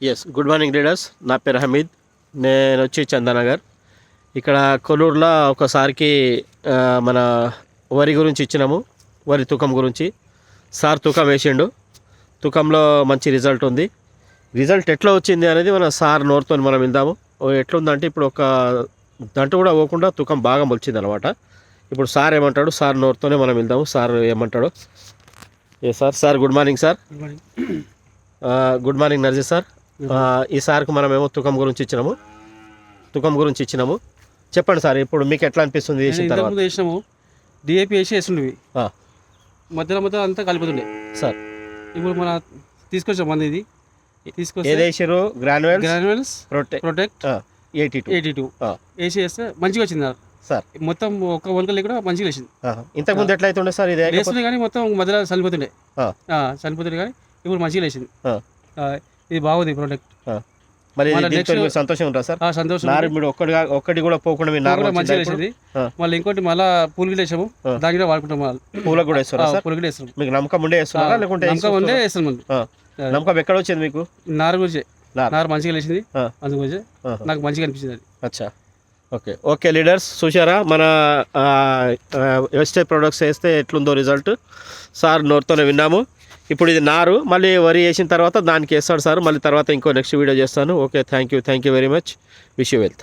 Yes good morning leaders. నా పేరు హమీద్. నేను వచ్చి చందానగర్. ఇక్కడ కొల్లూరులో ఒకసారికి మన వరి గురించి ఇచ్చినాము. వరి తూకం గురించి సార్ తూకం వేసిండు. తూకంలో మంచి రిజల్ట్ ఉంది. రిజల్ట్ ఎట్లా వచ్చింది అనేది మన సార్ నోరుతో మనం విందాము. ఎట్లుందంటే ఇప్పుడు ఒక దంట కూడా పోకుండా తూకం బాగా మొలిచింది అనమాట. ఇప్పుడు సార్ ఏమంటాడు, సార్ నోరుతోనే మనం వెళ్దాము. సార్ ఏమంటాడు? ఏ sir good morning sir. Good morning నర్జీ సార్. ఈ సార్కు మనమేమో తూకం గురించి ఇచ్చినాము. చెప్పండి సార్, ఇప్పుడు మీకు ఎట్లా అనిపిస్తుంది? వేసినాము డిఏపి వేసి వేస్తుండేవి, మధ్యలో అంతా కలిపోతుండే సార్. ఇప్పుడు మన తీసుకొచ్చాం మంది ఇది తీసుకొచ్చారు గ్రాన్యువల్స్ ప్రొటెక్ట్ 82 వేసి వేస్తే మంచిగా వచ్చింది సార్. మొత్తం ఒక వంక లేకుండా మంచిగా వేసింది. ఇంతకుముందు ఎట్లా అవుతుండే సార్? ఇది వేస్తుండే కానీ మొత్తం మధ్యలో చనిపోతుండే కానీ ఇప్పుడు మంచిగా వేసింది. ఇది బాగుంది ప్రొడక్ట్. మరి సంతోషం ఉంటా సార్? సంతోషం. ఒక్కటి కూడా పోకుండా మంచిగా వేసింది. మళ్ళీ ఇంకోటి మళ్ళీ పూలు గిట్ట వేసాము, దాని కూడా వాడుకుంటాం. పూలకు కూడా వేస్తారా? పూలు గిట్ట వేస్తాం. మీకు నమ్మకం ఉండే వేస్తున్నారా లేకుంటే? నమ్మకం ఉండే వేస్తాం. నమ్మకం ఎక్కడ వచ్చింది మీకు? నారు గురించి. నారు మంచిగా వేసింది, అందుగురించి నాకు మంచిగా అనిపించింది అది. అచ్చా, ఓకే లీడర్స్, చూసారా మన వెస్టేజ్ ప్రొడక్ట్స్ వేస్తే ఎట్లుందో రిజల్ట్ సార్ నోరుతోనే విన్నాము. ఇప్పుడు ఇది నారు మళ్ళీ వరి వేసిన తర్వాత దానికి వేస్తాడు సార్. మళ్ళీ తర్వాత ఇంకో నెక్స్ట్ వీడియో చేస్తాను. Okay, thank you very much. Wish you wealth.